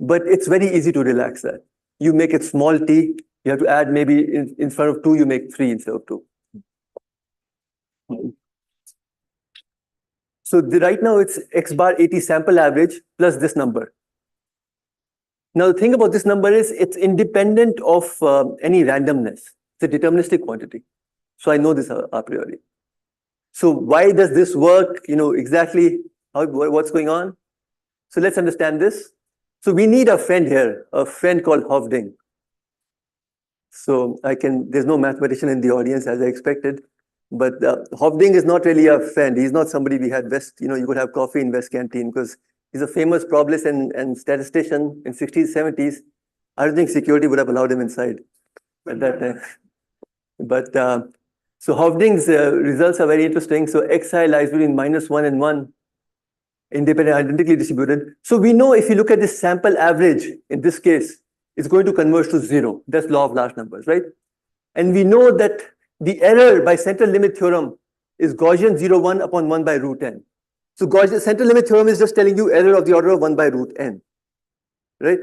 but it's very easy to relax that. You make it small t, you have to add maybe in front of 2, you make 3 instead of 2. So right now it's x bar 80 sample average plus this number. Now the thing about this number is it's independent of any randomness. It's a deterministic quantity. So I know this a priori. So why does this work? Exactly what's going on? So let's understand this. So we need a friend here, a friend called Hovding. So there's no mathematician in the audience as I expected, but Hovding is not really a friend. He's not somebody we had you could have coffee in West Canteen because he's a famous probabilist and statistician in 60s, 70s. I don't think security would have allowed him inside at that time. But so Hovding's results are very interesting. So xi lies between -1 and 1, independent, identically distributed. So we know if you look at this sample average, in this case, it's going to converge to 0. That's law of large numbers, right? And we know that the error by central limit theorem is Gaussian 0, 1 upon 1 by root n. So Gaussian central limit theorem is just telling you error of the order of 1 by root n, right?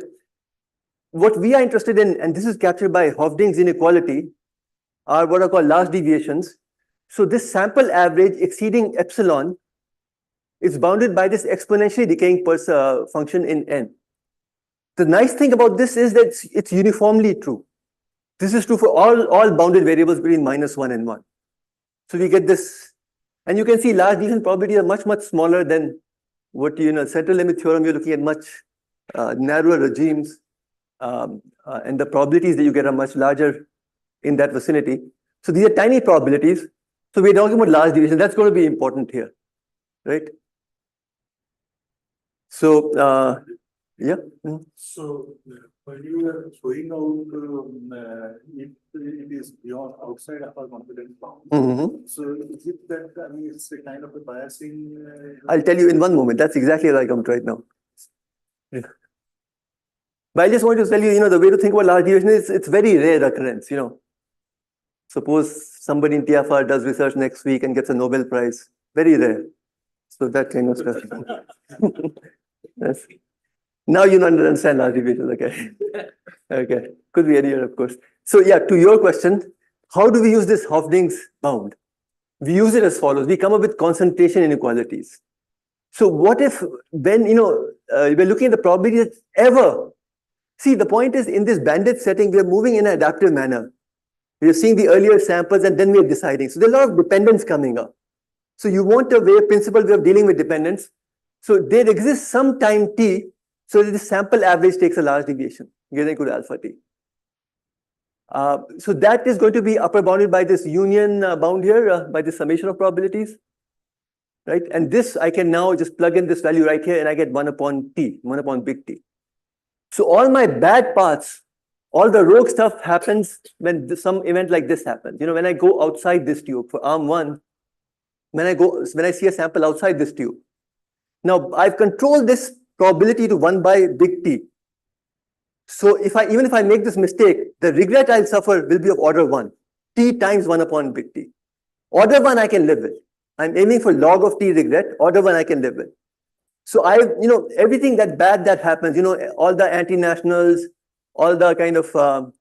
What we are interested in, and this is captured by Hovding's inequality, are what are called large deviations. So this sample average exceeding epsilon is bounded by this exponentially decaying function in n. The nice thing about this is that it's uniformly true. This is true for all bounded variables between -1 and 1. So we get this, and you can see large deviation probabilities are much, much smaller than what, central limit theorem, you're looking at much narrower regimes, and the probabilities that you get are much larger in that vicinity. So these are tiny probabilities. So we're talking about large deviation. That's going to be important here, right? So, yeah. So when you are showing out if it is beyond outside of our confidence bound, so is it that it's a kind of a biasing? I'll tell you in one moment. That's exactly where I come to right now. Yeah. But I just want to tell you, the way to think about large deviation is it's very rare occurrence, Suppose somebody in TIFR does research next week and gets a Nobel Prize. Very rare. So that kind of stuff. Yes. Now you understand large deviations, okay? Okay. Could be any year, of course. So yeah, to your question, how do we use this Hovding's bound? We use it as follows. We come up with concentration inequalities. So what if when, we're looking at the probability that ever, see, the point is in this banded setting, we are moving in an adaptive manner. We are seeing the earlier samples and then we are deciding. So there's a lot of dependence coming up. So you want a principal way of dealing with dependence. So there exists some time t, so that the sample average takes a large deviation, greater than equal to alpha t. So that is going to be upper bounded by this union bound here, by the summation of probabilities, right? And this, I can now just plug in this value right here and I get 1 upon t, 1 upon big T. So all my bad paths, all the rogue stuff happens when some event like this happens. When I go outside this tube for arm 1, when I see a sample outside this tube. Now I've controlled this probability to 1 by big T. So even if I make this mistake, the regret I'll suffer will be of order 1, T times 1 upon big T. Order 1 I can live with. I'm aiming for log of T regret, order 1 I can live with. So everything that bad that happens, all the anti-nationals, all the kind of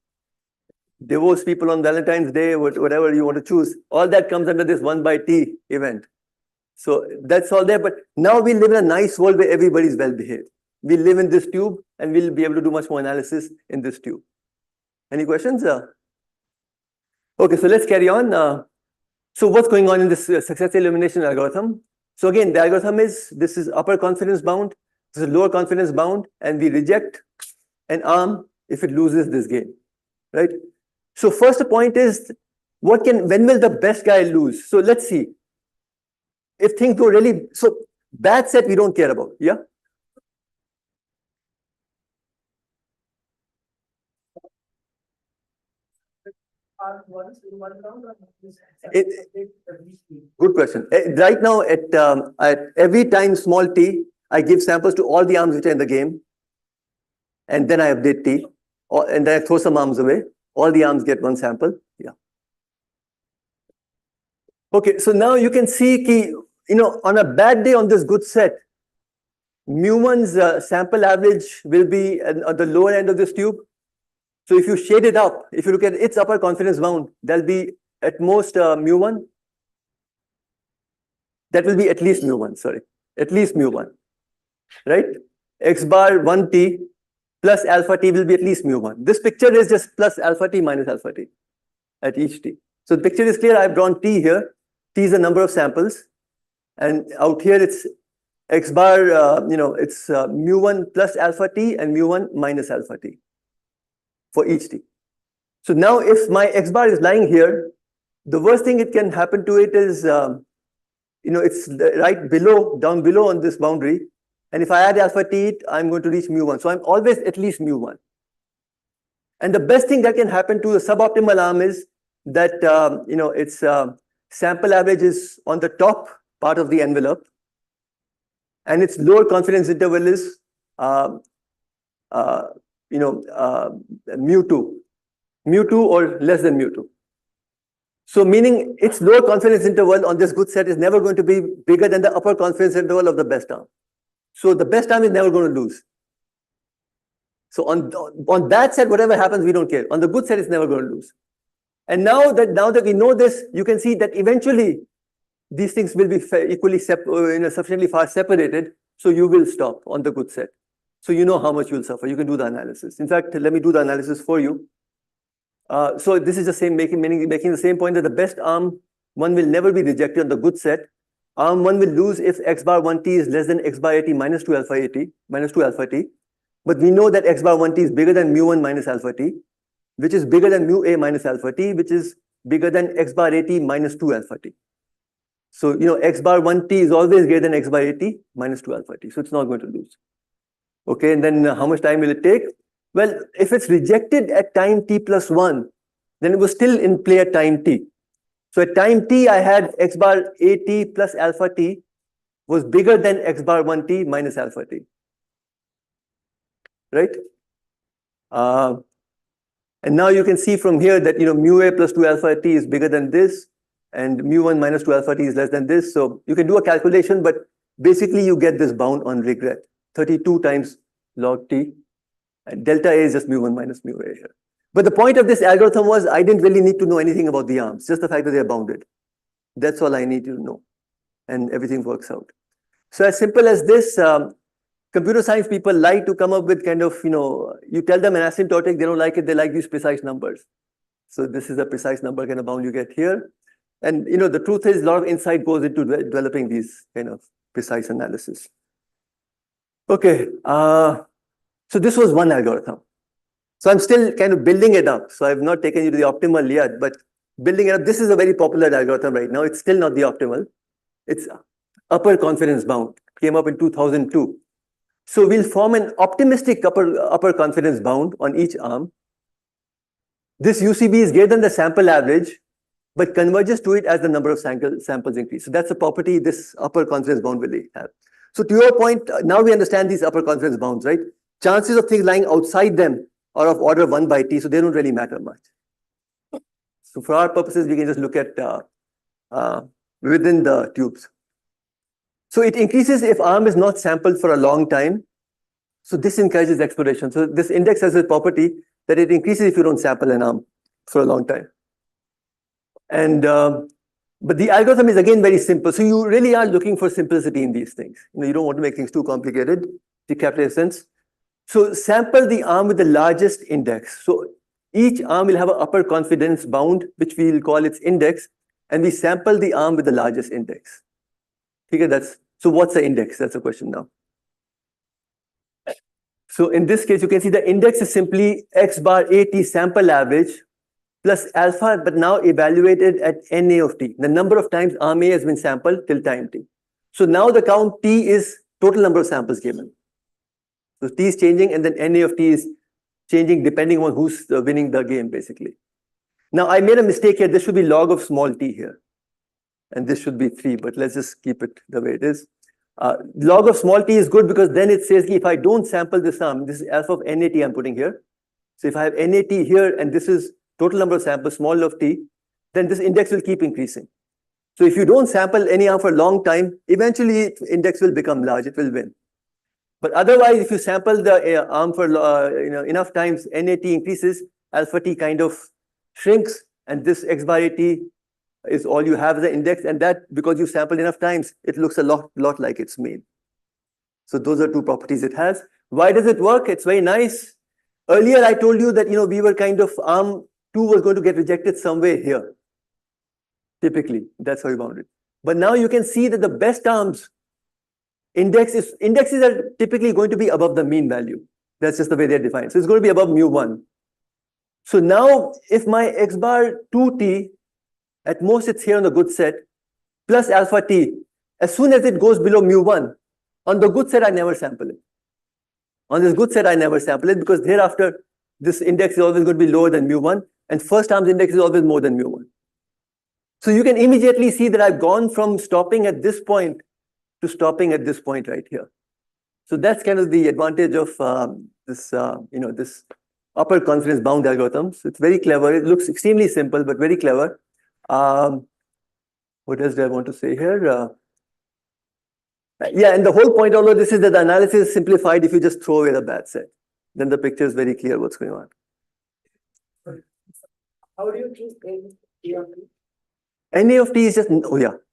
divorced people on Valentine's Day, whatever you want to choose, all that comes under this 1 by T event. So that's all there. But now we live in a nice world where everybody's well behaved. We live in this tube and we'll be able to do much more analysis in this tube. Any questions? Okay, so let's carry on. So what's going on in this success elimination algorithm? So again, the algorithm this is upper confidence bound, this is lower confidence bound, and we reject an arm if it loses this game, right? So first point is, when will the best guy lose? So let's see. If things go really, so bad set we don't care about, yeah? Good question. Right now, at every time small t, I give samples to all the arms which are in the game, and then I update t, and then I throw some arms away. All the arms get one sample. Yeah. Okay, so now you can see, on a bad day on this good set, mu1's sample average will be at the lower end of this tube. So if you shade it up, if you look at its upper confidence bound, there'll be at most mu1. That will be at least mu1, sorry, at least mu1, right? X bar 1t plus alpha t will be at least mu1. This picture is just plus alpha t minus alpha t at each t. So the picture is clear. I've drawn t here. T is the number of samples. And out here it's X bar, it's mu1 plus alpha t and mu1 minus alpha t for each t. So now if my X bar is lying here, the worst thing it can happen to it is, it's right below, down below on this boundary. And if I add alpha t, I'm going to reach mu1. So I'm always at least mu1. And the best thing that can happen to a suboptimal arm is that, its sample average is on the top part of the envelope. And its lower confidence interval is, mu2 or less than mu2. So meaning its lower confidence interval on this good set is never going to be bigger than the upper confidence interval of the best arm. So the best arm is never going to lose. So on bad set, whatever happens, we don't care. On the good set, it's never going to lose. And now that we know this, you can see that eventually these things will be equally sufficiently far separated. So you will stop on the good set. So you know how much you'll suffer. You can do the analysis. In fact, let me do the analysis for you. So this is the same making the same point that the best arm one will never be rejected on the good set. Arm one will lose if X bar 1t is less than X bar 80 minus 2 alpha t. But we know that X bar 1t is bigger than mu1 minus alpha t, which is bigger than mu a minus alpha t, which is bigger than X bar 80 minus 2 alpha t. So, X bar 1t is always greater than X bar 80 minus 2 alpha t. So it's not going to lose. Okay, and then how much time will it take? Well, if it's rejected at time t plus 1, then it was still in play at time t. So at time t, I had X bar at plus alpha t was bigger than X bar 1t minus alpha t. Right? And now you can see from here that, mu a plus 2 alpha t is bigger than this, and mu1 minus 2 alpha t is less than this. So you can do a calculation, but basically you get this bound on regret, 32 times log t. And delta A is just mu1 minus mu a here. But the point of this algorithm was I didn't really need to know anything about the arms, just the fact that they're bounded. That's all I need to know. And everything works out. So as simple as this, computer science people like to come up with kind of, you tell them an asymptotic, they don't like it, they like these precise numbers. So this is a precise number kind of bound you get here. And, the truth is a lot of insight goes into developing these kind of precise analysis. Okay. So this was one algorithm. So I'm still kind of building it up. So I've not taken you to the optimal yet, but building it up, this is a very popular algorithm right now. It's still not the optimal. It's upper confidence bound, came up in 2002. So we'll form an optimistic upper confidence bound on each arm. This UCB is greater than the sample average, but converges to it as the number of samples increase. So that's a property this upper confidence bound will have. So to your point, now we understand these upper confidence bounds, right? Chances of things lying outside them are of order 1 by t, so they don't really matter much. So for our purposes, we can just look at within the tubes. So it increases if arm is not sampled for a long time. So this encourages exploration. So this index has a property that it increases if you don't sample an arm for a long time. And but the algorithm is again very simple. So you really are looking for simplicity in these things. You don't want to make things too complicated. The capital sense. So sample the arm with the largest index. So each arm will have an upper confidence bound, which we will call its index, and we sample the arm with the largest index. Okay, so what's the index? That's the question now. So in this case, you can see the index is simply X bar at sample average plus alpha, but now evaluated at NA of t, the number of times arm A has been sampled till time t. So now the count t is total number of samples given. So t is changing, and then NA of t is changing depending on who's winning the game, basically. Now I made a mistake here. This should be log of small t here. And this should be 3, but let's just keep it the way it is. Log of small t is good because then it says if I don't sample this arm, this is alpha of NAT I'm putting here. So if I have NAT here and this is total number of samples, small of t, then this index will keep increasing. So if you don't sample any arm for a long time, eventually index will become large, it will win. But otherwise, if you sample the arm for enough times, NAT increases, alpha T kind of shrinks, and this X bar AT is all you have as an index, and that, because you sampled enough times, it looks a lot like its mean. So those are two properties it has. Why does it work? It's very nice. Earlier, I told you that we were kind of arm 2 was going to get rejected somewhere here. Typically, that's how you bound it. But now you can see that the best arms indexes are typically going to be above the mean value. That's just the way they're defined. So it's going to be above mu1. So now if my X bar 2t, at most it's here on the good set, plus alpha t, as soon as it goes below mu1, on the good set I never sample it. On this good set I never sample it, because thereafter this index is always going to be lower than mu1, and first arm's index is always more than mu1. So you can immediately see that I've gone from stopping at this point to stopping at this point right here. So that's kind of the advantage of this upper confidence bound algorithms. It's very clever. It looks extremely simple, but very clever. What else do I want to say here? Yeah, and the whole point, although this is that the analysis is simplified if you just throw away the bad set. Then the picture is very clear what's going on. How do you choose A of T? NA of T is just,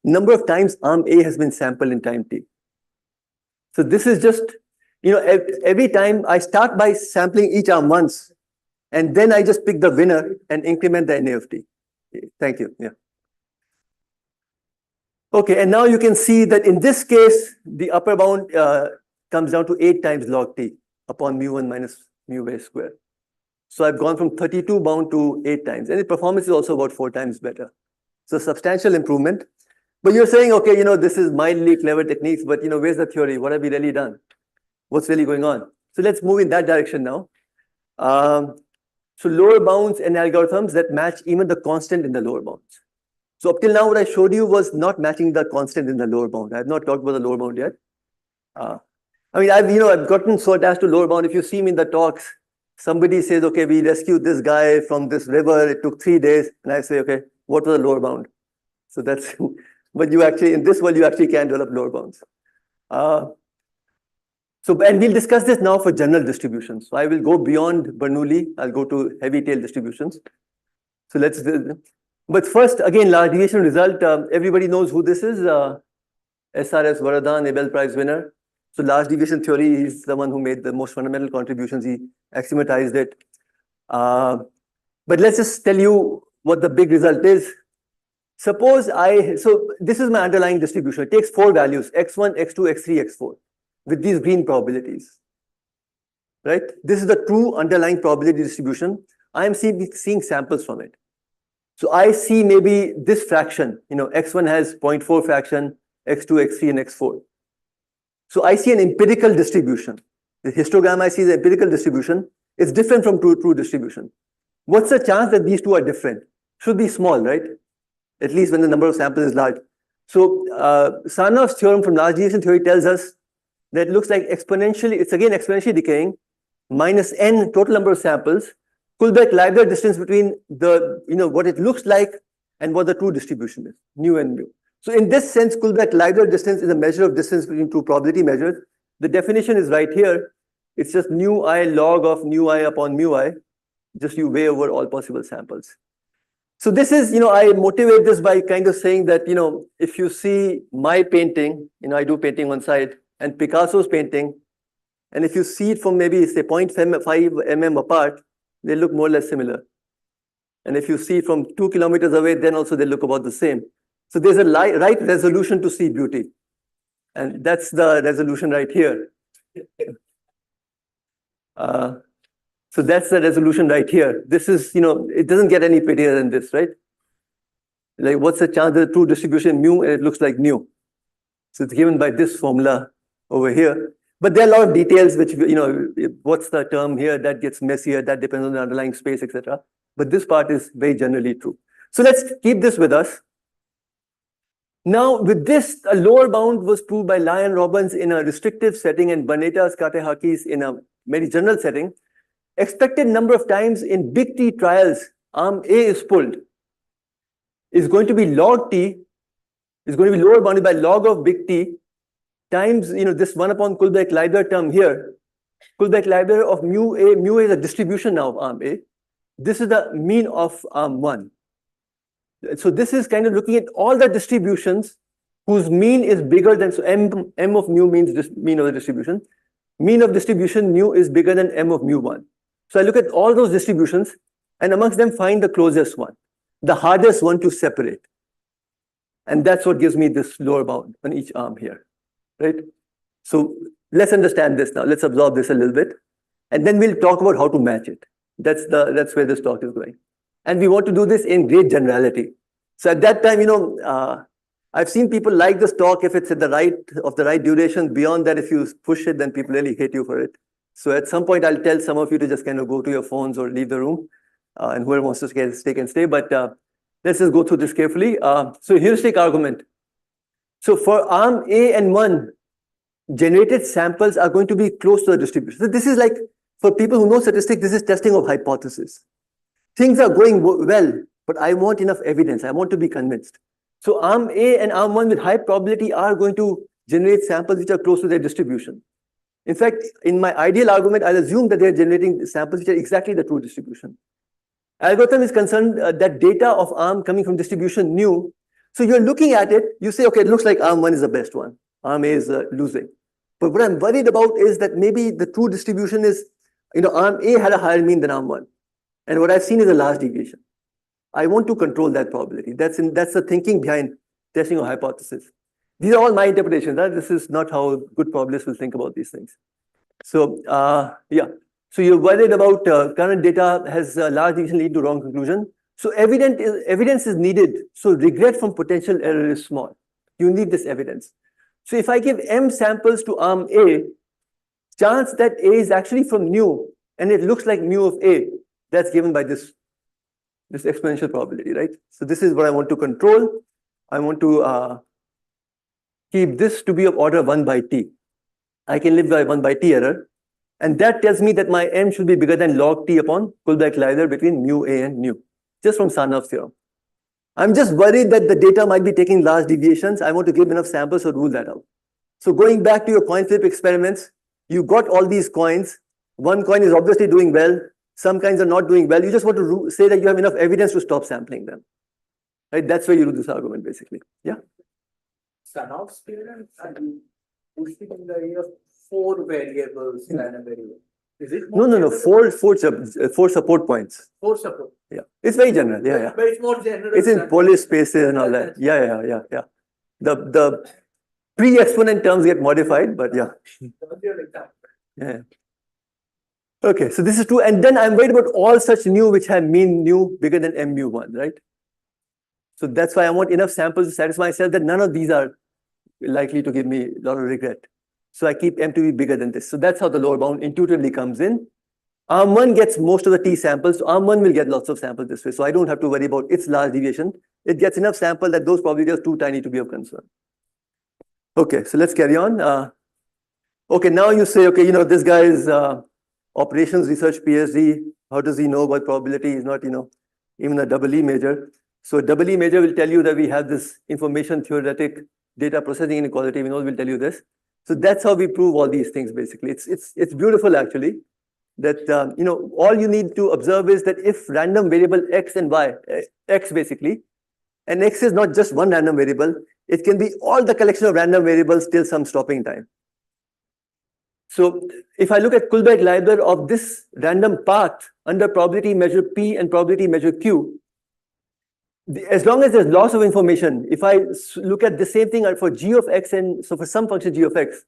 number of times arm A has been sampled in time T. So this is just, every time I start by sampling each arm once, and then I just pick the winner and increment the NA of T. Thank you. Yeah. Okay, and now you can see that in this case, the upper bound comes down to 8 times log T upon mu1 minus mu base square. So I've gone from 32 bound to 8 times, and the performance is also about 4 times better. So substantial improvement. But you're saying, okay, this is mildly clever techniques, but where's the theory? What have we really done? What's really going on? So let's move in that direction now. So lower bounds and algorithms that match even the constant in the lower bounds. So up till now, what I showed you was not matching the constant in the lower bound. I have not talked about the lower bound yet. I've gotten so attached to lower bound. If you see me in the talks, somebody says, okay, we rescued this guy from this river. It took 3 days. And I say, okay, what was the lower bound? So that's, but you actually, in this world, you actually can develop lower bounds. And we'll discuss this now for general distributions. So I will go beyond Bernoulli. I'll go to heavy tail distributions. So let's, but first, again, large deviation result. Everybody knows who this is. SRS Varadan, Nobel Prize winner. So large deviation theory, he's the one who made the most fundamental contributions. He axiomatized it. But let's just tell you what the big result is. Suppose so this is my underlying distribution. It takes 4 values, x1, x2, x3, x4, with these green probabilities, right? This is the true underlying probability distribution. I am seeing samples from it. So I see maybe this fraction, x1 has 0.4 fraction, x2, x3, and x4. So I see an empirical distribution. The histogram I see is an empirical distribution. It's different from true distribution. What's the chance that these two are different? Should be small, right? At least when the number of samples is large. So Sarnoff's theorem from large deviation theory tells us that it looks like exponentially, it's again exponentially decaying, minus n total number of samples, Kullback-Leibler distance between the, what it looks like and what the true distribution is, nu and mu. So in this sense, Kullback-Leibler distance is a measure of distance between two probability measures. The definition is right here. It's just nu I log of nu I upon mu I, just you weigh over all possible samples. So this is, I motivate this by kind of saying that, if you see my painting, I do painting one side, and Picasso's painting, and if you see it from maybe, say, 0.5 mm apart, they look more or less similar. And if you see it from 2 kilometers away, then also they look about the same. So there's a right resolution to see beauty. And that's the resolution right here. So that's the resolution right here. This is, it doesn't get any prettier than this, right? Like, what's the chance of the true distribution mu, and it looks like nu. So it's given by this formula over here. But there are a lot of details which, what's the term here, that gets messier, that depends on the underlying space, etc. But this part is very generally true. So let's keep this with us. Now, with this, a lower bound was proved by Lai and Robbins in a restrictive setting and Banetas, Katehakis in a very general setting. Expected number of times in big T trials, arm A is pulled, is going to be log T, is going to be lower bounded by log of big T, times, this 1 upon Kullback-Leibler term here. Kullback-Leibler of mu A is a distribution now of arm A. This is the mean of arm 1. So this is kind of looking at all the distributions whose mean is bigger than, so m of mu means this mean of the distribution. Mean of distribution mu is bigger than m of mu1. So I look at all those distributions and amongst them find the closest one, the hardest one to separate. And that's what gives me this lower bound on each arm here, right? So let's understand this now. Let's absorb this a little bit. And then we'll talk about how to match it. That's where this talk is going. And we want to do this in great generality. So at that time, I've seen people like this talk if it's at the right duration. Beyond that, if you push it, then people really hate you for it. So at some point, I'll tell some of you to just kind of go to your phones or leave the room. And whoever wants to stay can stay. But let's just go through this carefully. So heuristic argument. So for arm A and 1, generated samples are going to be close to the distribution. So this is like, for people who know statistics, this is testing of hypothesis. Things are going well, but I want enough evidence. I want to be convinced. So arm A and arm 1 with high probability are going to generate samples which are close to their distribution. In fact, in my ideal argument, I'll assume that they're generating samples which are exactly the true distribution. Algorithm is concerned that data of arm coming from distribution nu. So you're looking at it, you say, okay, it looks like arm 1 is the best one. Arm A is losing. But what I'm worried about is that maybe the true distribution is, arm A had a higher mean than arm 1. And what I've seen is a large deviation. I want to control that probability. That's the thinking behind testing a hypothesis. These are all my interpretations. This is not how good probabilists will think about these things. So, yeah. So you're worried about current data has a large deviation lead to wrong conclusion. So evidence is needed. So regret from potential error is small. You need this evidence. So if I give m samples to arm A, chance that A is actually from nu, and it looks like mu of A, that's given by this exponential probability, right? So this is what I want to control. I want to keep this to be of order 1 by t. I can live by 1 by t error. And that tells me that my m should be bigger than log t upon Kullback-Leibler between mu A and nu, just from Sarnoff's theorem. I'm just worried that the data might be taking large deviations. I want to give enough samples to rule that out. So going back to your coin flip experiments, you got all these coins. One coin is obviously doing well. Some kinds are not doing well. You just want to say that you have enough evidence to stop sampling them. Right? That's where you do this argument, basically. Yeah? Sarnoff's theorem, and pushing in the area of 4 variables than a variable. Is it more No. general? Four support points. 4 support. Yeah. It's very general. Yeah. But it's more general. It's in Polish spaces and all that. Yeah. The pre-exponent terms get modified, but yeah. Yeah. Okay, so this is true. And then I'm worried about all such nu which have mean nu bigger than m mu1, right? So that's why I want enough samples to satisfy myself that none of these are likely to give me a lot of regret. So I keep m to be bigger than this. So that's how the lower bound intuitively comes in. Arm 1 gets most of the t samples. So arm 1 will get lots of samples this way. So I don't have to worry about its large deviation. It gets enough sample that those probabilities are too tiny to be of concern. Okay, so let's carry on. Okay, now you say, okay, this guy is operations research PhD. How does he know about probability? He's not, even a EE major. So EE major will tell you that we have this information theoretic data processing inequality. We know will tell you this. So that's how we prove all these things, basically. It's beautiful, actually, that, all you need to observe is that if random variable x and y, x basically, and x is not just one random variable, it can be all the collection of random variables till some stopping time. So if I look at Kullback-Leibler of this random path under probability measure P and probability measure Q, as long as there's loss of information, if I look at the same thing for g of x and so for some function g of x,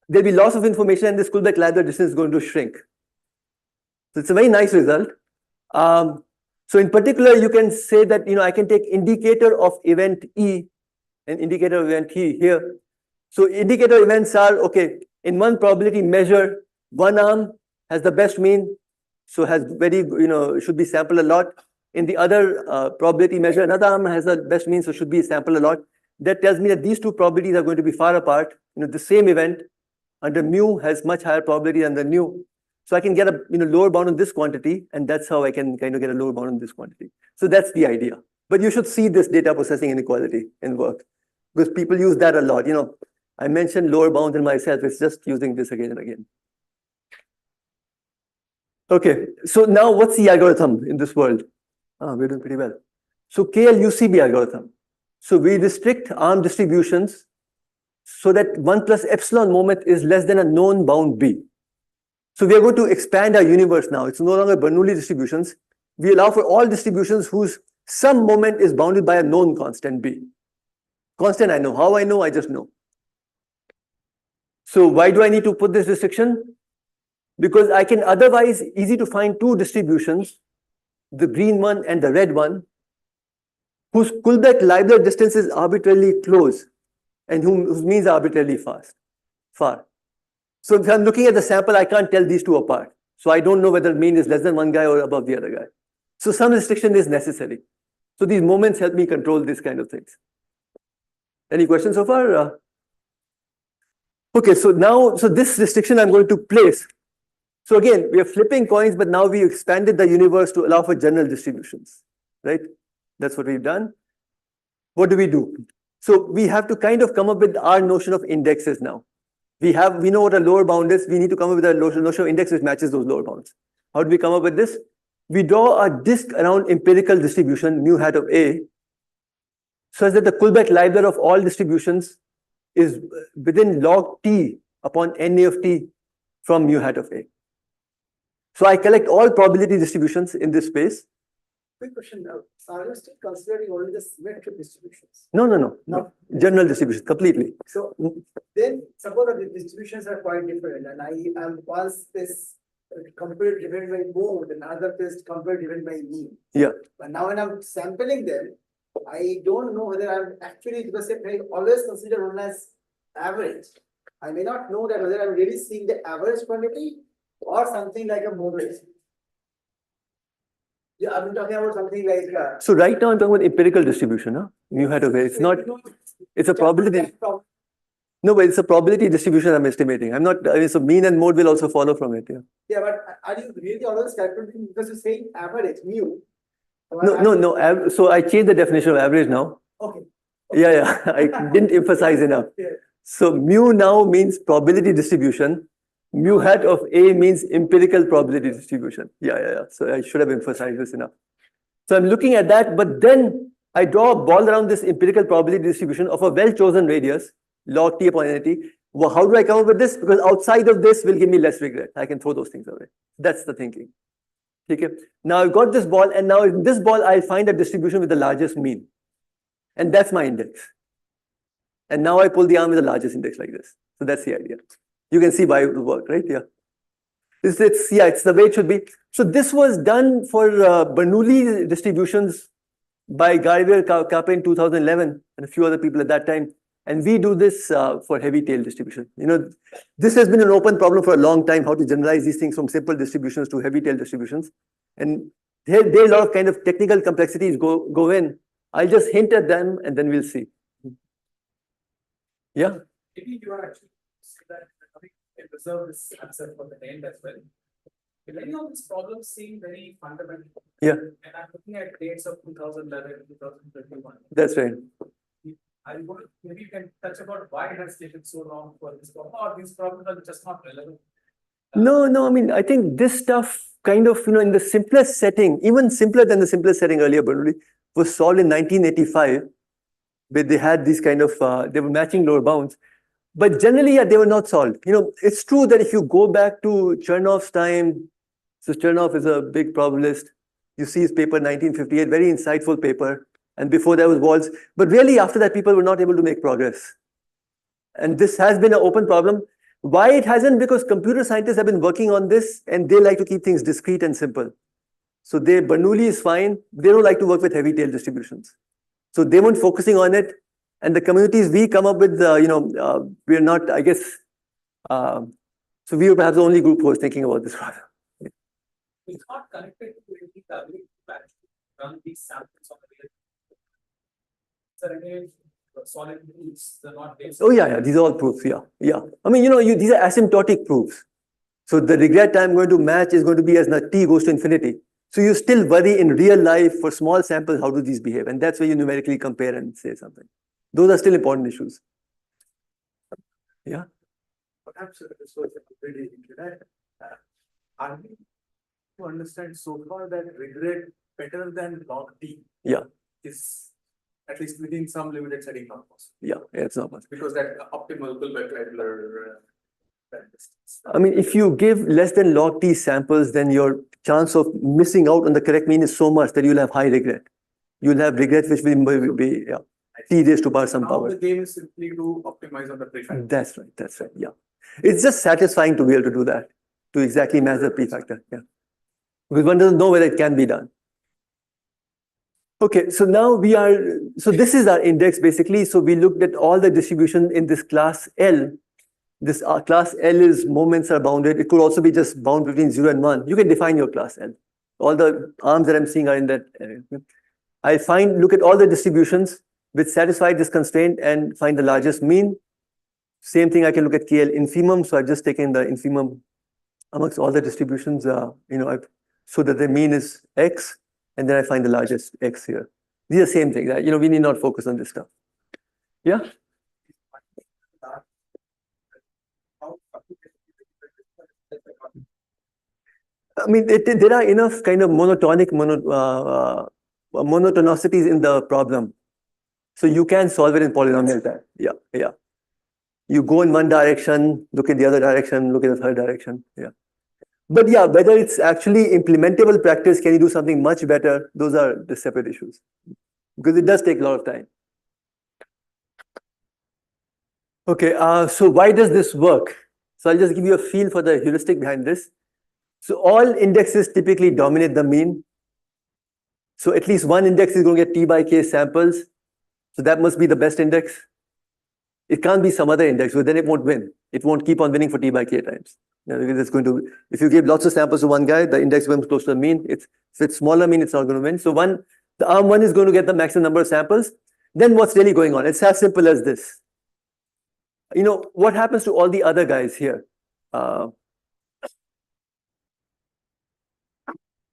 there'll be loss of information and this Kullback-Leibler distance is going to shrink. So it's a very nice result. So in particular, you can say that, I can take indicator of event E and indicator of event E here. So indicator events are, okay, in one probability measure, one arm has the best mean, so has very, should be sampled a lot. In the other probability measure, another arm has the best mean, so should be sampled a lot. That tells me that these two probabilities are going to be far apart. The same event under mu has much higher probability than the nu. So I can get a lower bound on this quantity, and that's how I can kind of get a lower bound on this quantity. So that's the idea. But you should see this data processing inequality in work, because people use that a lot. I mentioned lower bounds in myself. It's just using this again and again. Okay, so now what's the algorithm in this world? We're doing pretty well. So KLUCB algorithm. So we restrict arm distributions so that 1 plus epsilon moment is less than a known bound B. So we are going to expand our universe now. It's no longer Bernoulli distributions. We allow for all distributions whose some moment is bounded by a known constant B. Constant I know. How I know? I just know. So why do I need to put this restriction? Because I can otherwise easy to find two distributions, the green one and the red one, whose Kullback-Leibler distance is arbitrarily close and whose means are arbitrarily far. So if I'm looking at the sample, I can't tell these two apart. So I don't know whether mean is less than one guy or above the other guy. So some restriction is necessary. So these moments help me control these kind of things. Any questions so far? Okay, so now, this restriction I'm going to place. So again, we are flipping coins, but now we expanded the universe to allow for general distributions, right? That's what we've done. What do we do? So we have to kind of come up with our notion of indexes now. We know what a lower bound is. We need to come up with a notion of index which matches those lower bounds. How do we come up with this? We draw a disk around empirical distribution mu hat of A such that the Kullback-Leibler of all distributions is within log T upon NA of T from mu hat of A. So I collect all probability distributions in this space. Quick question now. Are you still considering only the symmetric distributions? No. General distribution, completely. So then suppose that the distributions are quite different and I am once this compared divided by mode and another test compared divided by mean. Yeah. But now when I'm sampling them, I don't know whether I'm actually, because I always consider one as average. I may not know that whether I'm really seeing the average quantity or something like a moderate. Yeah, I'm talking about something like. So right now I'm talking about empirical distribution, huh? Mu hat of A. It's not. It's a probability. No, but it's a probability distribution I'm estimating. I'm not. I mean, so mean and mode will also follow from it. Yeah. Yeah, but are you really always calculating because you're saying average mu? No. So I changed the definition of average now. Okay. Yeah. I didn't emphasize enough. Yeah. So mu now means probability distribution. Mu hat of A means empirical probability distribution. Yeah. So I should have emphasized this enough. So I'm looking at that, but then I draw a ball around this empirical probability distribution of a well-chosen radius, log T upon NT. Well, how do I come up with this? Because outside of this will give me less regret. I can throw those things away. That's the thinking. Okay. Now I've got this ball, and now in this ball, I'll find a distribution with the largest mean. And that's my index. And now I pull the arm with the largest index like this. So that's the idea. You can see why it will work, right? Yeah. It's the way it should be. So this was done for Bernoulli distributions by Garvier Kappa in 2011 and a few other people at that time. And we do this for heavy tail distribution. You know, this has been an open problem for a long time, how to generalize these things from simple distributions to heavy tail distributions. And there are a lot of kind of technical complexities go in. I'll just hint at them and then we'll see. Yeah. Maybe you are actually that I reserve this answer for the end as well. Many of these problems seem very fundamental. Yeah. And I'm looking at dates of 2011, 2021. That's right. Maybe you can touch about why it has taken so long for this problem, or these problems are just not relevant. No. I mean, I think this stuff kind of, in the simplest setting, even simpler than the simplest setting earlier, Bernoulli, was solved in 1985, where they had these kind of, they were matching lower bounds. But generally, they were not solved. It's true that if you go back to Chernov's time, so Chernov is a big probabilist. You see his paper, 1958, very insightful paper. And before that was Waltz. But really, after that, people were not able to make progress. And this has been an open problem. Why it hasn't? Because computer scientists have been working on this, and they like to keep things discrete and simple. So Bernoulli is fine. They don't like to work with heavy tail distributions. So they weren't focusing on it. And the communities we come up with, we're not, I guess, so we were perhaps the only group who was thinking about this problem. It's not connected to any ability to run these samples on the real. So again, solid proofs, they're not based. Oh, yeah, these are all proofs, yeah. I mean, these are asymptotic proofs. So the regret I'm going to match is going to be as t goes to infinity. So you still worry in real life for small samples, how do these behave? And that's where you numerically compare and say something. Those are still important issues. Yeah. Perhaps this was already hinted at. Are we to understand so far that regret better than log T? Yeah. Is at least within some limited setting not possible. Yeah, it's not possible. Because that optimal Kullback-Leibler distance. I mean, if you give less than log T samples, then your chance of missing out on the correct mean is so much that you'll have high regret. You'll have regret which will be T raised to power some Now power. the game is simply to optimize on the prefactor. That's right, yeah. It's just satisfying to be able to do that, to exactly match the prefactor, yeah. Because one doesn't know whether it can be done. Okay, so now so this is our index basically. So we looked at all the distribution in this class L. This class L is moments are bounded. It could also be just bound between 0 and 1. You can define your class L. All the arms that I'm seeing are in that area. I look at all the distributions which satisfy this constraint and find the largest mean. Same thing, I can look at KL infimum. So I've just taken the infimum amongst all the distributions, so that the mean is X, and then I find the largest X here. These are the same thing, right? We need not focus on this stuff. Yeah? I mean, there are enough kind of monotonicities in the problem. So you can solve it in polynomial time. Yeah. You go in one direction, look in the other direction, look in the third direction. Yeah. But yeah, whether it's actually implementable practice, can you do something much better? Those are the separate issues. Because it does take a lot of time. Okay, so why does this work? So I'll just give you a feel for the heuristic behind this. So all indexes typically dominate the mean. So at least one index is going to get T by K samples. So that must be the best index. It can't be some other index, because then it won't win. It won't keep on winning for T by K times. Because it's going to, if you give lots of samples to one guy, the index comes close to the mean. If it's smaller mean, it's not going to win. So the arm one is going to get the maximum number of samples. Then what's really going on? It's as simple as this. What happens to all the other guys here? So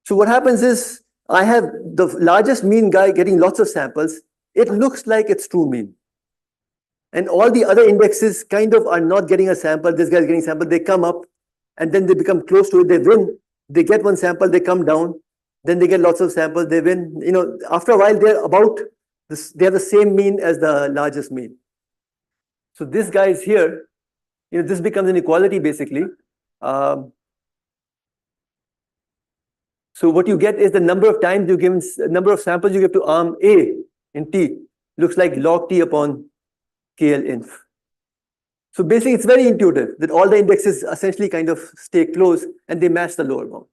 what happens is, I have the largest mean guy getting lots of samples. It looks like it's true mean. And all the other indexes kind of are not getting a sample. This guy's getting a sample. They come up and then they become close to it. They win. They get one sample. They come down. Then they get lots of samples. They win. After a while, they're about this. They have the same mean as the largest mean. So this guy is here. This becomes an equality basically. So what you get is the number of times you give, number of samples you give to arm A in T looks like log T upon KL inf. So basically, it's very intuitive that all the indexes essentially kind of stay close and they match the lower bound.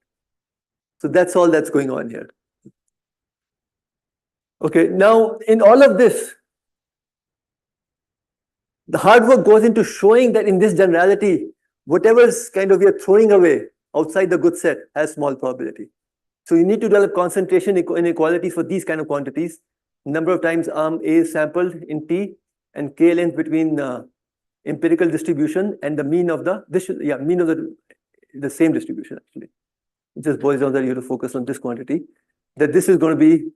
So that's all that's going on here. Okay, now in all of this, the hard work goes into showing that in this generality, whatever's kind of you're throwing away outside the good set has small probability. So you need to develop concentration inequalities for these kind of quantities. Number of times arm A is sampled in T, and K length between empirical distribution and the mean of the same distribution actually. It just boils down that you have to focus on this quantity. That this is going to be,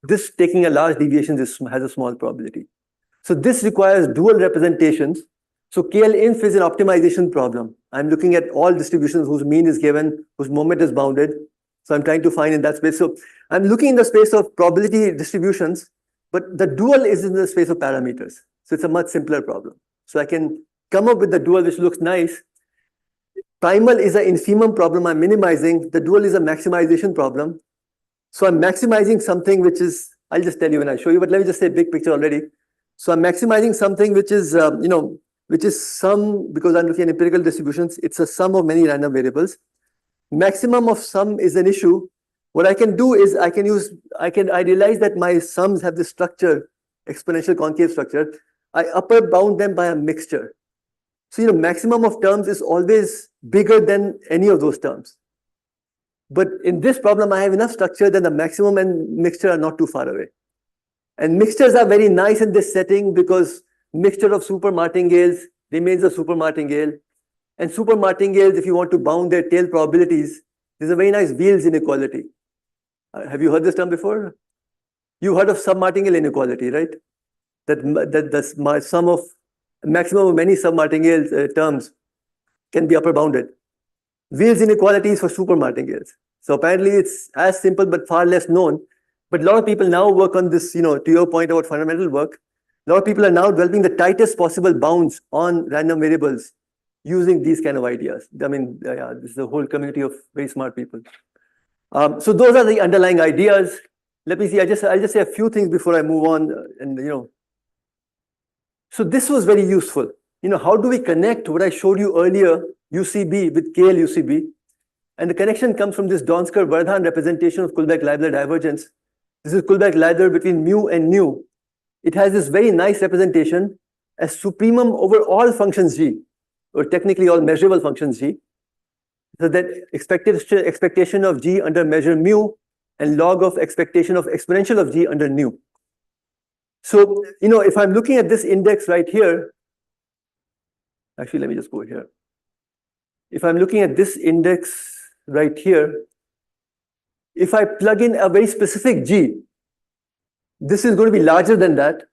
this taking a large deviation has a small probability. So this requires dual representations. So KL inf is an optimization problem. I'm looking at all distributions whose mean is given, whose moment is bounded. So I'm trying to find in that space. So I'm looking in the space of probability distributions, but the dual is in the space of parameters. So it's a much simpler problem. So I can come up with the dual which looks nice. Primal is an infimum problem I'm minimizing. The dual is a maximization problem. So I'm maximizing something which is, I'll just tell you when I show you, but let me just say big picture already. So I'm maximizing something which is, which is sum, because I'm looking at empirical distributions, it's a sum of many random variables. Maximum of sum is an issue. What I can do is I realize that my sums have this structure, exponential concave structure. I upper bound them by a mixture. So, maximum of terms is always bigger than any of those terms. But in this problem, I have enough structure that the maximum and mixture are not too far away. And mixtures are very nice in this setting because mixture of super martingales remains a super martingale. And super martingales, if you want to bound their tail probabilities, there's a very nice Wheel's inequality. Have you heard this term before? You heard of submartingale inequality, right? That the sum of maximum of many sub-martingale terms can be upper bounded. Wheels inequalities for super martingales. So apparently it's as simple but far less known. But a lot of people now work on this, to your point about fundamental work, a lot of people are now developing the tightest possible bounds on random variables using these kind of ideas. I mean, this is a whole community of very smart people. So those are the underlying ideas. Let me see, I'll just say a few things before I move on. So this was very useful. How do we connect what I showed you earlier, UCB with KL UCB? And the connection comes from this Donsker-Verdhan representation of Kullback-Leibler divergence. This is Kullback-Leibler between mu and nu. It has this very nice representation as supremum over all functions G, or technically all measurable functions G. So that expectation of G under measure mu and log of expectation of exponential of G under nu. So, if I'm looking at this index right here, actually, let me just go here. If I'm looking at this index right here, if I plug in a very specific G, this is going to be larger than that.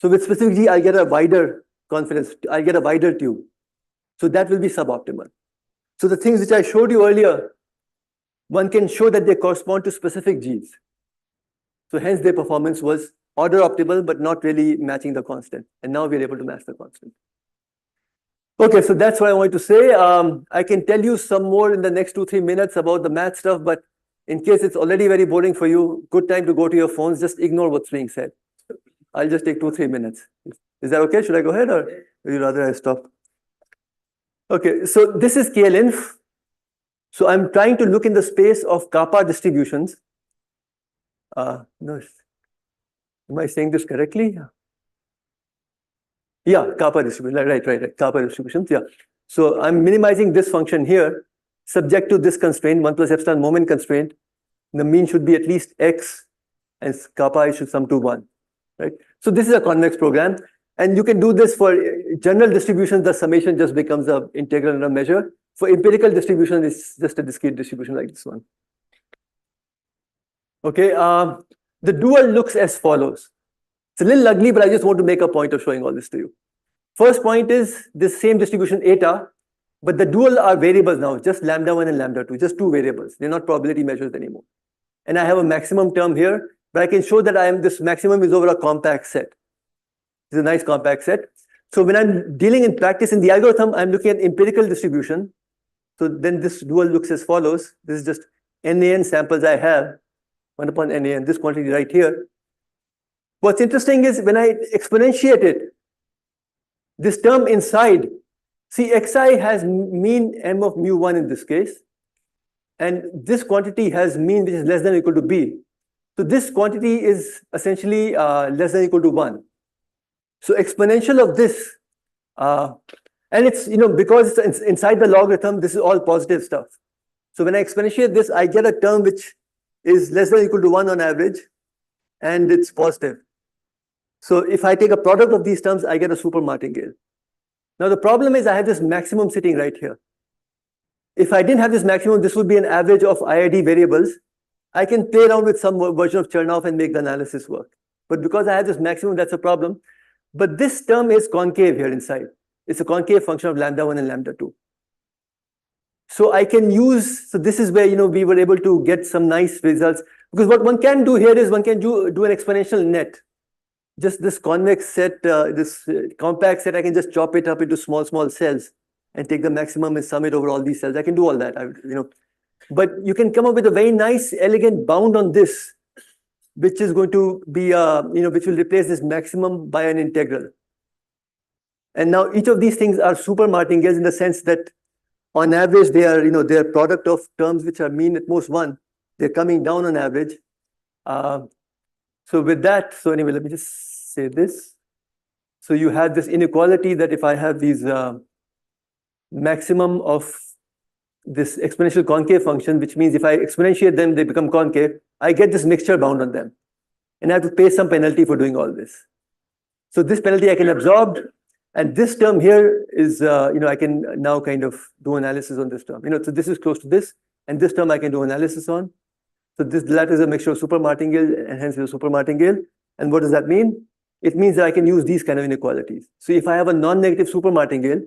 So with specific G, I get a wider confidence, I get a wider tube. So that will be suboptimal. So the things which I showed you earlier, one can show that they correspond to specific Gs. So hence their performance was order optimal, but not really matching the constant. And now we're able to match the constant. Okay, so that's what I wanted to say. I can tell you some more in the next 2-3 minutes about the math stuff, but in case it's already very boring for you, good time to go to your phones, just ignore what's being said. I'll just take 2-3 minutes. Is that okay? Should I go ahead or would you rather I stop? Okay, so this is KLinf. So I'm trying to look in the space of kappa distributions. No, am I saying this correctly? Yeah, kappa distribution, right, kappa distributions, yeah. So I'm minimizing this function here, subject to this constraint, 1 plus epsilon moment constraint. The mean should be at least x, and kappa I should sum to 1, right? So this is a convex program, and you can do this for general distributions, the summation just becomes an integral and a measure. For empirical distribution, it's just a discrete distribution like this one. Okay, the dual looks as follows. It's a little ugly, but I just want to make a point of showing all this to you. First point is this same distribution eta, but the dual are variables now, just lambda 1 and lambda 2, just two variables. They're not probability measures anymore. And I have a maximum term here, but I can show that this maximum is over a compact set. It's a nice compact set. So when I'm dealing in practice in the algorithm, I'm looking at empirical distribution. So then this dual looks as follows. This is just NAN samples I have, 1 upon NAN, this quantity right here. What's interesting is when I exponentiate it, this term inside, see xi has mean m of mu1 in this case, and this quantity has mean which is less than or equal to b. So this quantity is essentially less than or equal to 1. So exponential of this, and it's, because it's inside the logarithm, this is all positive stuff. So when I exponentiate this, I get a term which is less than or equal to 1 on average, and it's positive. So if I take a product of these terms, I get a super martingale. Now the problem is I have this maximum sitting right here. If I didn't have this maximum, this would be an average of IID variables. I can play around with some version of Chernoff and make the analysis work. But because I have this maximum, that's a problem. But this term is concave here inside. It's a concave function of lambda 1 and lambda 2. So I can use, so this is where, we were able to get some nice results. Because what one can do here is one can do an exponential net. Just this convex set, this compact set, I can just chop it up into small cells and take the maximum and sum it over all these cells. I can do all that, But you can come up with a very nice, elegant bound on this, which is going to be, which will replace this maximum by an integral. And now each of these things are super martingales in the sense that on average, they are, they're product of terms which are mean at most 1. They're coming down on average. So with that, so anyway, let me just say this. So you have this inequality that if I have these maximum of this exponential concave function, which means if I exponentiate them, they become concave, I get this mixture bound on them. And I have to pay some penalty for doing all this. So this penalty I can absorb. And this term here is, I can now kind of do analysis on this term. So this is close to this. And this term I can do analysis on. So this latter is a mixture of super martingale and hence a super martingale. And what does that mean? it means that I can use these kind of inequalities. So if I have a non-negative super martingale,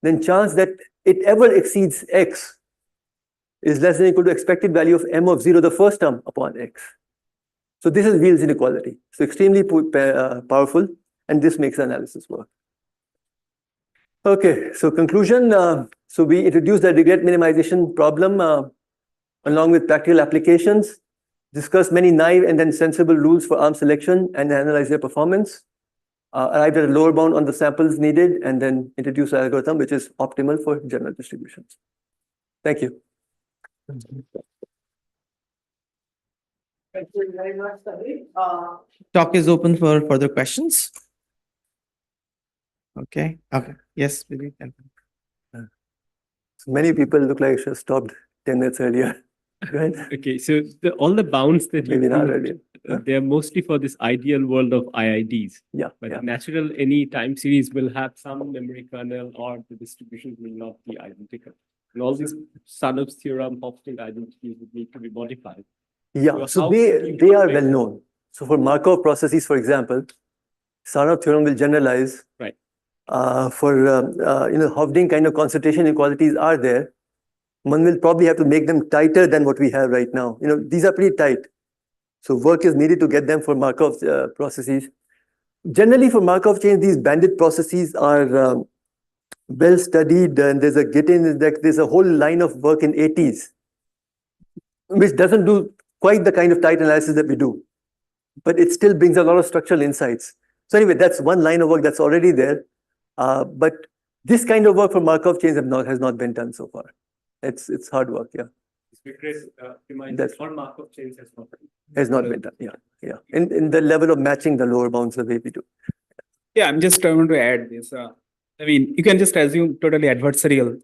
then chance that it ever exceeds x is less than or equal to expected value of m of 0, the first term, upon x. So this is Wheel's inequality. So extremely powerful, and this makes the analysis work. Okay, so conclusion. So we introduced the regret minimization problem along with practical applications, discussed many naive and then sensible rules for arm selection and analyze their performance, arrived at a lower bound on the samples needed, and then introduced an algorithm which is optimal for general distributions. Thank you. Thank you very much, Sandeep. Talk is open for further questions. Okay. Yes, Vivek. So many people look like I should have stopped 10 minutes earlier. Go ahead. Okay, so all the bounds that you Maybe not proved, earlier. they're mostly for this ideal world of IIDs. Yeah. But Yeah. natural, any time series will have some memory kernel or the distributions will not be identical. And all these Sandeep's theorem, Hofstede identities would need to be modified. Yeah, so how they could you are make- well known. So for Markov processes, for example, Sarnoff theorem will generalize. Right. For Hofstede kind of concentration inequalities are there. One will probably have to make them tighter than what we have right now. These are pretty tight. So work is needed to get them for Markov processes. Generally, for Markov chains, these bandit processes are well studied, and there's a Gittin index. There's a whole line of work in 80s, which doesn't do quite the kind of tight analysis that we do, but it still brings a lot of structural insights. So anyway, that's one line of work that's already there. But this kind of work for Markov chains has not been done so far. It's hard work, yeah. That's all Markov chains Has not been done, yeah. In the level of matching the lower bounds the way we do. Yeah, I'm just trying to add this. I mean, you can just assume totally adversarial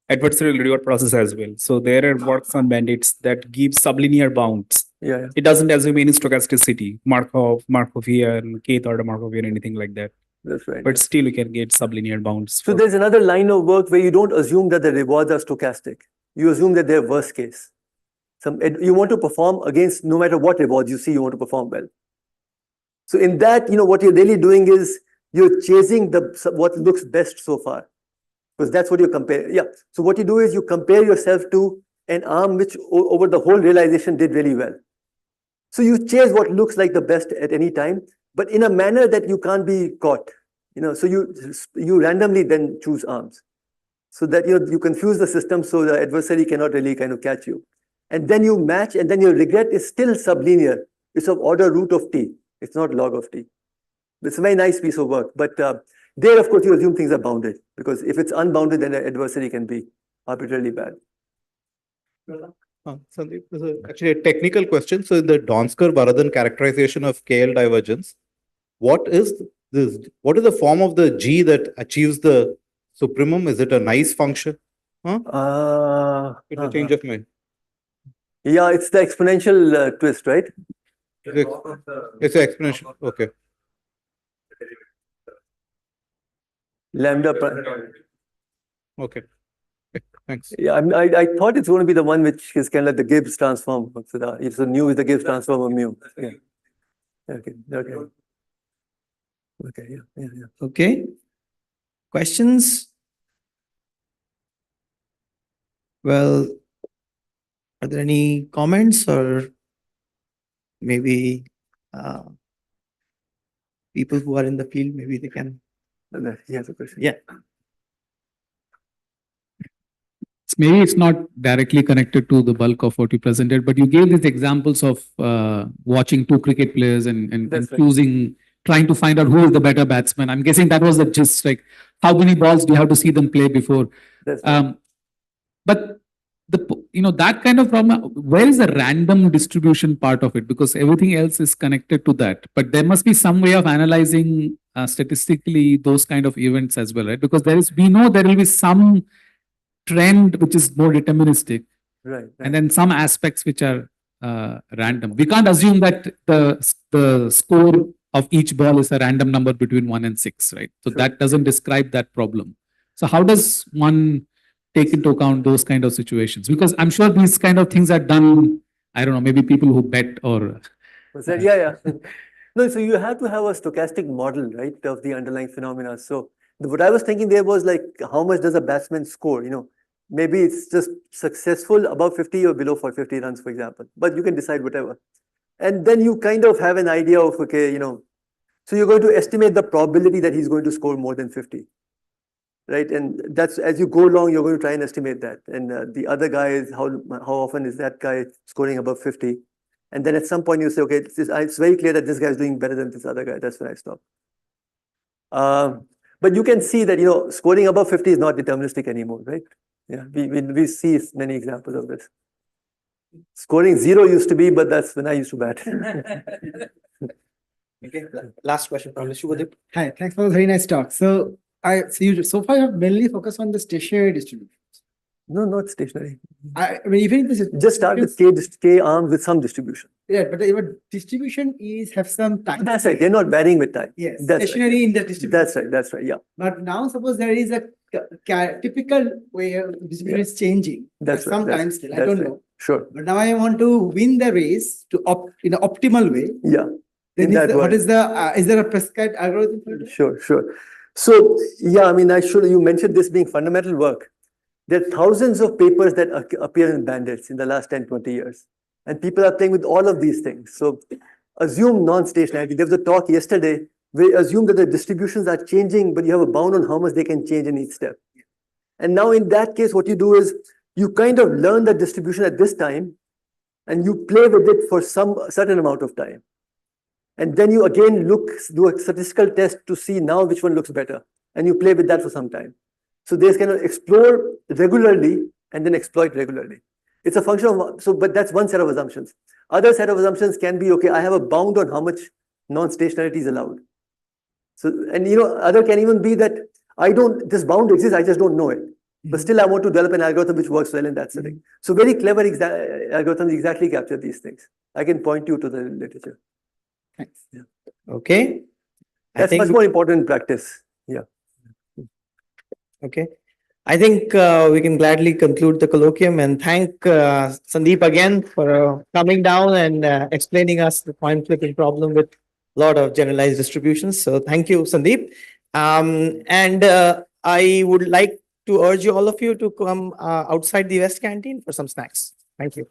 reward process as well. So there are works on bandits that give sublinear bounds. Yeah. It doesn't assume any stochasticity, Markovian, kth order Markovian, anything like that. That's right. But still, you can get sublinear bounds. So there's another line of work where you don't assume that the rewards are stochastic. You assume that they're worst case. You want to perform against, no matter what rewards you see, you want to perform well. So in that, what you're really doing is you're chasing what looks best so far, because that's what you compare. Yeah. So what you do is you compare yourself to an arm which over the whole realization did really well. So you chase what looks like the best at any time, but in a manner that you can't be caught. So you randomly then choose arms, so that you confuse the system so the adversary cannot really kind of catch you. And then you match, and then your regret is still sublinear. It's of order root of t. It's not log of t. It's a very nice piece of work. But there, of course, you assume things are bounded, because if it's unbounded, then the adversary can be arbitrarily bad. Sandeep, this is actually a technical question. So in the Donsker-Varadhan characterization of KL divergence, what is the form of the G that achieves the supremum? Is it a nice function? It's a change of mind. Yeah, it's the exponential twist, right? It's an exponential. Okay. Lambda prime. Okay. Thanks. Yeah, I thought it's going to be the one which is kind of like the Gibbs transform. So nu is the Gibbs transform of mu. Yeah. Okay. Yeah. Okay. Questions? Well, are there any comments, or maybe people who are in the field, maybe they can? He has a question. Yeah. Maybe it's not directly connected to the bulk of what you presented, but you gave these examples of watching two cricket players and That's right. choosing, trying to find out who is the better batsman. I'm guessing that was the gist, like how many balls do you have to see them play before? That's right. But that kind of problem, where is the random distribution part of it? Because everything else is connected to that. But there must be some way of analyzing statistically those kind of events as well, right? Because we know there will be some trend which is more deterministic, Right. and then some aspects which are random. We can't assume that the score of each ball is a random number between 1 and 6, right? So Sure. that doesn't describe that problem. So how does one take into account those kind of situations? Because I'm sure these kind of things are done, I don't know, maybe people who bet or... Was that, yeah. No, so you have to have a stochastic model, right, of the underlying phenomena. So what I was thinking there was like, how much does a batsman score? Maybe it's just successful above 50 or below for 50 runs, for example. But you can decide whatever. And then you kind of have an idea of, okay, so you're going to estimate the probability that he's going to score more than 50. Right, and that's as you go along, you're going to try and estimate that. And the other guy is how often is that guy scoring above 50? And then at some point you say, okay, it's very clear that this guy is doing better than this other guy. That's when I stop. But you can see that scoring above 50 is not deterministic anymore, right? Yeah, we see many examples of this. Scoring 0 used to be, but that's when I used to bat. Okay, last question from Shubhadeep. Hi, thanks for the very nice talk. So so far you have mainly focused on the stationary distribution. No, not stationary. I mean, even if this is Just start with K armed with some distribution. yeah, but even distribution have some time. That's right. They're not varying with time. Yes, That's stationary right. in the distribution. That's right. That's right. Yeah. But now suppose there is a typical way of distribution is changing. That's right. Sometimes still, I That's don't right. know. Sure. But now I want to win the race in an optimal way. Yeah. Then In that what way. is there a prescribed algorithm for it? Sure. So, yeah, I mean, you mentioned this being fundamental work. There are thousands of papers that appear in Bandits in the last 10, 20 years. And people are playing with all of these things. So assume non-stationarity. There was a talk yesterday. We assume that the distributions are changing, but you have a bound on how much they can change in each step. And now in that case, what you do is you kind of learn the distribution at this time and you play with it for some certain amount of time. And then you again do a statistical test to see now which one looks better. And you play with that for some time. So there's kind of explore regularly and then exploit regularly. It's a function of, but that's one set of assumptions. Other set of assumptions can be, okay, I have a bound on how much non-stationarity is allowed. So, and other can even be that this bound exists, I just don't know it. But still I want to develop an algorithm which works well in that setting. So very clever algorithms exactly capture these things. I can point you to the literature. Thanks. Yeah. Okay. That's much more important in practice. Yeah. Okay. I think we can gladly conclude the colloquium and thank Sandeep again for coming down and explaining us the coin flipping problem with a lot of generalized distributions. So thank you, Sandeep. And I would like to urge all of you to come outside the West Canteen for some snacks. Thank you.